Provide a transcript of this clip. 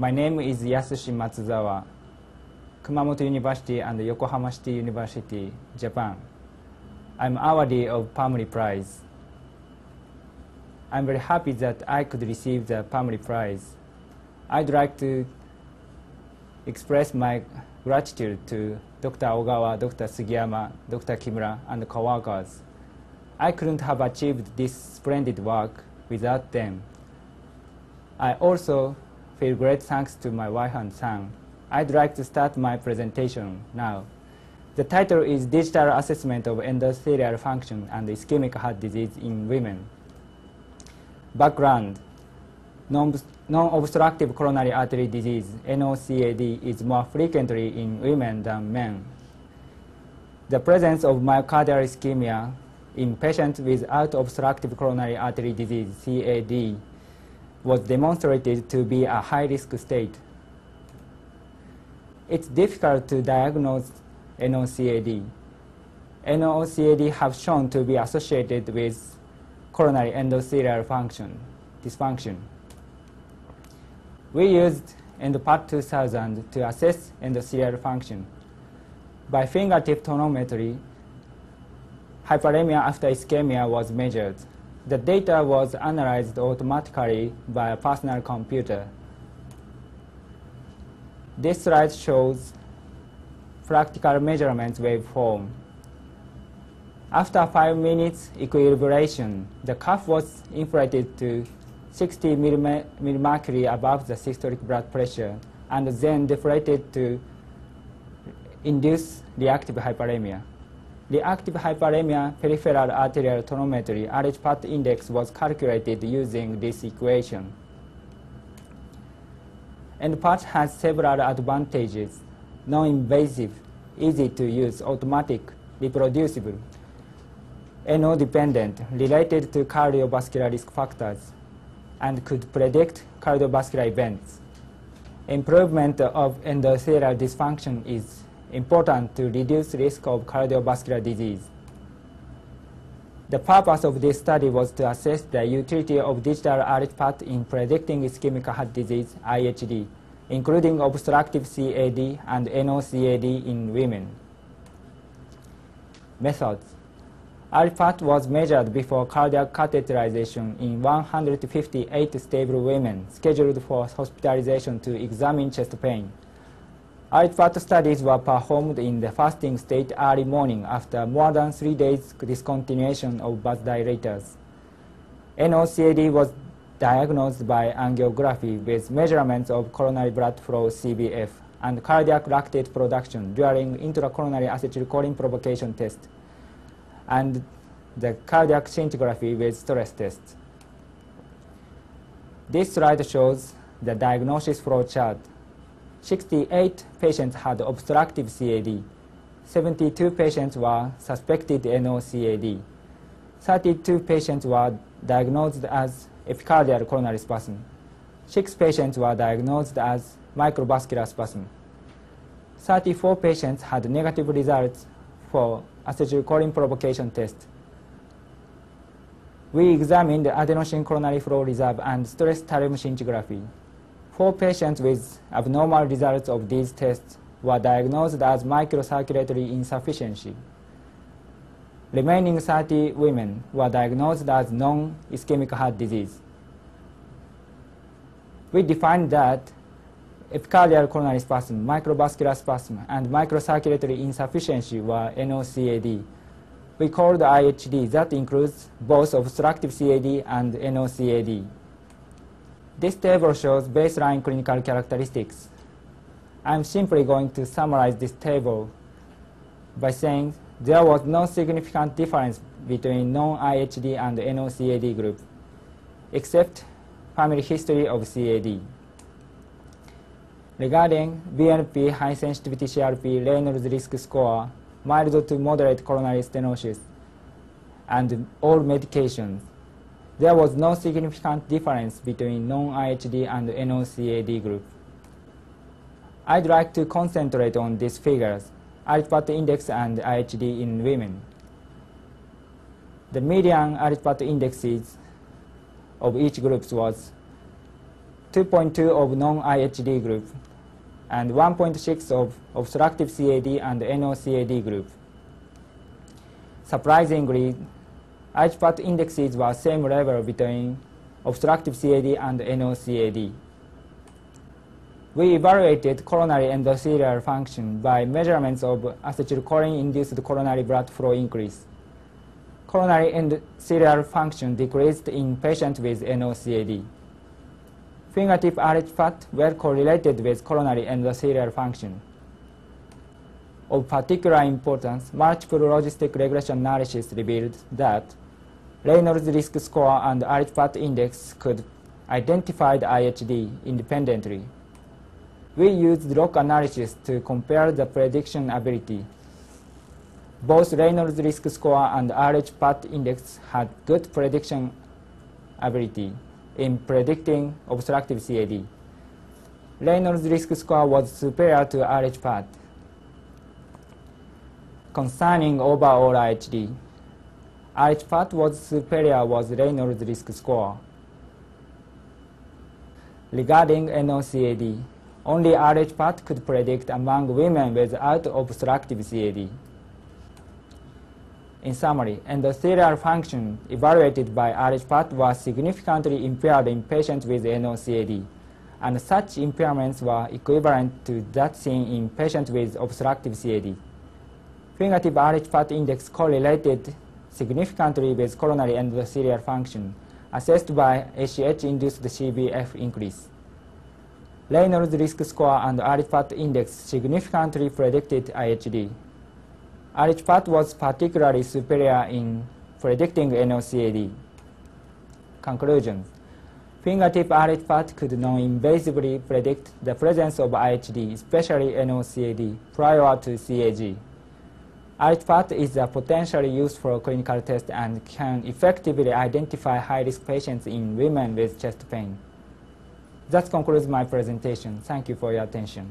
My name is Yasushi Matsuzawa, Kumamoto University and Yokohama City University, Japan. I'm awardee of Pamri Prize. I'm very happy that I could receive the Pamri Prize. I'd like to express my gratitude to Dr. Ogawa, Dr. Sugiyama, Dr. Kimura, and co-workers. I couldn't have achieved this splendid work without them. I also feel great thanks to my wife and son. I'd like to start my presentation now. The title is Digital Assessment of Endothelial Function and Ischemic Heart Disease in Women. Background: non-obstructive coronary artery disease, NOCAD, is more frequently in women than men. The presence of myocardial ischemia in patients without obstructive coronary artery disease, CAD, was demonstrated to be a high-risk state. It's difficult to diagnose NOCAD. NOCAD have shown to be associated with coronary endothelial dysfunction. We used EndoPAT 2000 to assess endothelial function. By fingertip tonometry, hyperemia after ischemia was measured. The data was analyzed automatically by a personal computer. This slide shows practical measurements waveform. After 5 minutes equilibration, the cuff was inflated to 60 mmHg above the systolic blood pressure and then deflated to induce reactive hyperemia. Reactive hyperemia peripheral arterial tonometry RH-PAT index was calculated using this equation. EndoPAT has several advantages: non-invasive, easy to use, automatic, reproducible, NO-dependent, related to cardiovascular risk factors, and could predict cardiovascular events. Improvement of endothelial dysfunction is important to reduce risk of cardiovascular disease. The purpose of this study was to assess the utility of digital RH-PAT in predicting ischemic heart disease, IHD, including obstructive CAD and NOCAD in women. Methods: RH-PAT was measured before cardiac catheterization in 158 stable women scheduled for hospitalization to examine chest pain. RH-PAT studies were performed in the fasting state early morning after more than 3 days discontinuation of vasodilators. NOCAD was diagnosed by angiography with measurements of coronary blood flow CBF and cardiac lactate production during intracoronary acetylcholine provocation test and the cardiac scintigraphy with stress test. This slide shows the diagnosis flow chart. 68 patients had obstructive CAD. 72 patients were suspected NOCAD. 32 patients were diagnosed as epicardial coronary spasm. 6 patients were diagnosed as microvascular spasm. 34 patients had negative results for acetylcholine provocation test. We examined adenosine coronary flow reserve and stress thallium scintigraphy. 4 patients with abnormal results of these tests were diagnosed as microcirculatory insufficiency. Remaining 30 women were diagnosed as non-ischemic heart disease. We defined that epicardial coronary spasm, microvascular spasm, and microcirculatory insufficiency were NOCAD. We called IHD that includes both obstructive CAD and NOCAD. This table shows baseline clinical characteristics. I'm simply going to summarize this table by saying there was no significant difference between non-IHD and NOCAD group, except family history of CAD. Regarding BNP, high sensitivity CRP, Reynolds risk score, mild to moderate coronary stenosis, and all medications, there was no significant difference between non-IHD and NOCAD group. I'd like to concentrate on these figures, RH-PAT index and IHD in women. The median RH-PAT indexes of each group was 2.2 of non-IHD group, and 1.6 of obstructive CAD and NOCAD group. Surprisingly, IHPAT indexes were same level between obstructive CAD and NOCAD. We evaluated coronary endothelial function by measurements of acetylcholine-induced coronary blood flow increase. Coronary endothelial function decreased in patients with NOCAD. Fingertip AHPAT well correlated with coronary endothelial function. Of particular importance, multiple logistic regression analysis revealed that Reynolds risk score and AHPAT index could identify the IHD independently. We used log analysis to compare the prediction ability. Both Reynolds risk score and AHPAT index had good prediction ability in predicting obstructive CAD. Reynolds risk score was superior to AHPAT. Concerning overall IHD, AHPAT was superior was Reynolds risk score. Regarding NOCAD, only AHPAT could predict among women without obstructive CAD. In summary, endothelial function evaluated by AHPAT was significantly impaired in patients with NOCAD, and such impairments were equivalent to that seen in patients with obstructive CAD. Fingertip AHPAT index correlated significantly with coronary endothelial function, assessed by ACH-induced CBF increase. Reynolds risk score and AHPAT index significantly predicted IHD. AHPAT was particularly superior in predicting NOCAD. Conclusions. Fingertip AHPAT could non-invasively predict the presence of IHD, especially NOCAD, prior to CAG. AHPAT is a potentially useful clinical test and can effectively identify high-risk patients in women with chest pain. That concludes my presentation. Thank you for your attention.